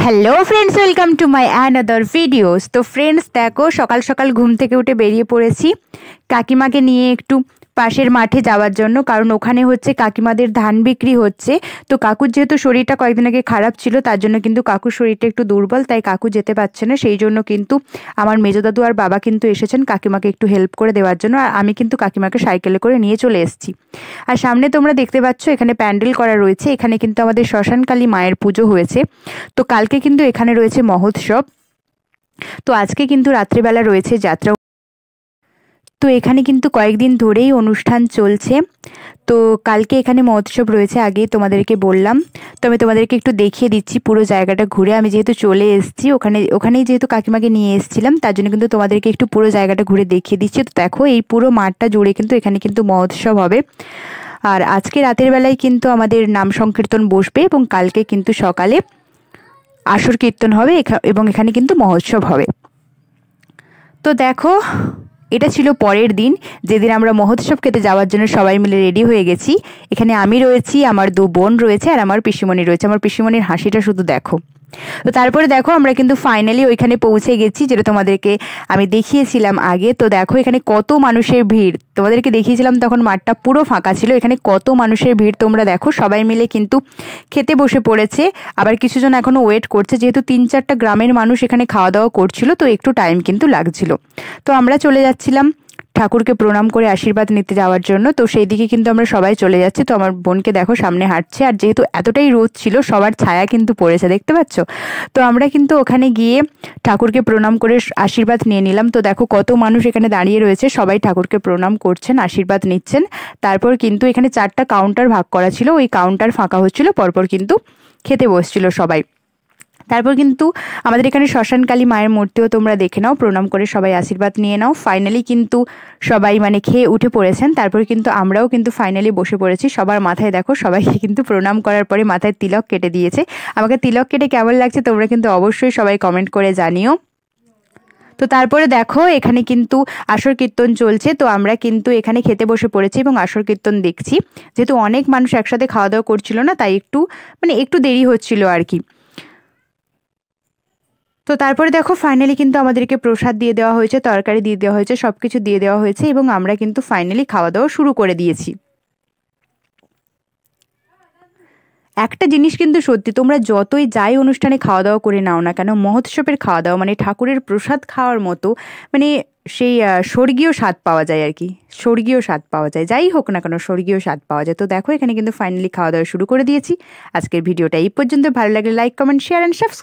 Hello friends, welcome to my another videos. তো friends দেখো, সকাল সকাল ঘুম থেকে উঠে বেরিয়ে পড়েছি কাকিমাকে নিয়ে একটু পাশের মাঠে যাওয়ার জন্য, কারণ ওখানে হচ্ছে কাকিমাদের ধান বিক্রি হচ্ছে। তো কাকুর যেহেতু শরীরটা কয়েকদিন আগে খারাপ ছিল, তার জন্য কিন্তু কাকুর শরীরটা একটু দুর্বল, তাই কাকু যেতে পারছে না। সেই জন্য কিন্তু আমার মেজো দাদু আর বাবা কিন্তু এসেছেন কাকিমাকে একটু হেল্প করে দেওয়ার জন্য, আর আমি কিন্তু কাকিমাকে সাইকেলে করে নিয়ে চলে এসেছি। আর সামনে তোমরা দেখতে পাচ্ছ এখানে প্যান্ডেল করা রয়েছে। এখানে কিন্তু আমাদের শ্মশানকালী মায়ের পুজো হয়েছে। তো কালকে কিন্তু এখানে রয়েছে মহোৎসব। তো আজকে কিন্তু রাত্রিবেলা রয়েছে যাত্রা। তো এখানে কিন্তু কয়েকদিন ধরেই অনুষ্ঠান চলছে। তো কালকে এখানে মহোৎসব রয়েছে, আগেই তোমাদেরকে বললাম। তো আমি তোমাদেরকে একটু দেখিয়ে দিচ্ছি পুরো জায়গাটা ঘুরে। আমি যেহেতু চলে এসেছি ওখানেই যেহেতু কাকিমাকে নিয়ে এসেছিলাম, তার জন্য কিন্তু তোমাদেরকে একটু পুরো জায়গাটা ঘুরে দেখিয়ে দিচ্ছি। তো দেখো, এই পুরো মাঠটা জুড়ে কিন্তু এখানে কিন্তু মহোৎসব হবে। আর আজকে রাতের বেলায় কিন্তু আমাদের নাম সংকীর্তন বসবে, এবং কালকে কিন্তু সকালে আসর কীর্তন হবে এবং এখানে কিন্তু মহোৎসব হবে। তো দেখো, এটা ছিল পরের দিন, যেদিন আমরা মহোৎসব খেতে যাওয়ার জন্য সবাই মিলে রেডি হয়ে গেছি। এখানে আমি রয়েছি, আমার দু বোন রয়েছে, আর আমার পিসিমণি রয়েছে। আমার পিসিমণির হাসিটা শুধু দেখো। তো তারপরে দেখো, আমরা কিন্তু ফাইনালি ওইখানে পৌঁছে গেছি, যেটা তোমাদেরকে আমি দেখিয়েছিলাম আগে। তো দেখো এখানে কত মানুষের ভিড়, তোমাদেরকে দেখিয়েছিলাম তখন মাঠটা পুরো ফাঁকা ছিল। এখানে কত মানুষের ভিড় তোমরা দেখো। সবাই মিলে কিন্তু খেতে বসে পড়েছে, আবার কিছুজন এখনো ওয়েট করছে, যেহেতু 3-4টা গ্রামের মানুষ এখানে খাওয়া দাওয়া করছিল, তো একটু টাইম কিন্তু লাগছিল। তো আমরা চলে যাচ্ছিলাম ঠাকুরকে প্রণাম করে আশীর্বাদ নিতে যাওয়ার জন্য। তো সেই দিকে কিন্তু আমরা সবাই চলে যাচ্ছি। তো আমার বোনকে দেখো সামনে হাঁটছে, আর যেহেতু এতটাই রোদ ছিল সবার ছায়া কিন্তু পড়েছে, দেখতে পাচ্ছ। তো আমরা কিন্তু ওখানে গিয়ে ঠাকুরকে প্রণাম করে আশীর্বাদ নিয়ে নিলাম। তো দেখো কত মানুষ এখানে দাঁড়িয়ে রয়েছে, সবাই ঠাকুরকে প্রণাম করছেন, আশীর্বাদ নিচ্ছেন। তারপর কিন্তু এখানে 4টা কাউন্টার ভাগ করা ছিল, ওই কাউন্টার ফাঁকা হচ্ছিল, পরপর কিন্তু খেতে বসছিল সবাই। তারপর কিন্তু আমাদের এখানে শ্মশানকালী মায়ের মূর্তিও তোমরা দেখে নাও, প্রণাম করে সবাই আশীর্বাদ নিয়ে নাও। ফাইনালি কিন্তু সবাই খেয়ে উঠে পড়েছেন। তারপর কিন্তু আমরাও কিন্তু ফাইনালি বসে পড়েছি। সবার মাথায় দেখো, সবাইকে কিন্তু প্রণাম করার পরে মাথায় তিলক কেটে দিয়েছে। আমাকে তিলক কেটে কেমন লাগছে তোমরা কিন্তু অবশ্যই সবাই কমেন্ট করে জানিও। তো তারপরে দেখো, এখানে কিন্তু আসর কীর্তন চলছে। তো আমরা কিন্তু এখানে খেতে বসে পড়েছি এবং আসর কীর্তন দেখছি। যেহেতু অনেক মানুষ একসাথে খাওয়া দাওয়া করছিল না, তাই একটু দেরি হচ্ছিল আর কি। তো তারপরে দেখো, ফাইনালি কিন্তু আমাদেরকে প্রসাদ দিয়ে দেওয়া হয়েছে, তরকারি দিয়ে দেওয়া হয়েছে, সব কিছু দিয়ে দেওয়া হয়েছে, এবং আমরা কিন্তু ফাইনালি খাওয়া দাওয়া শুরু করে দিয়েছি। একটা জিনিস কিন্তু সত্যি, তোমরা যতই যাই অনুষ্ঠানে খাওয়া দাওয়া করে নাও না কেন, মহোৎসবের খাওয়া দাওয়া ঠাকুরের প্রসাদ খাওয়ার মতো সেই স্বর্গীয় স্বাদ পাওয়া যায় আর কি। স্বর্গীয় স্বাদ পাওয়া যায়, যাই হোক না কেন স্বর্গীয় স্বাদ পাওয়া যায়। তো দেখো, এখানে কিন্তু ফাইনালি খাওয়া দাওয়া শুরু করে দিয়েছি। আজকের ভিডিওটা এই পর্যন্ত। ভালো লাগলে like, comment, share and subscribe.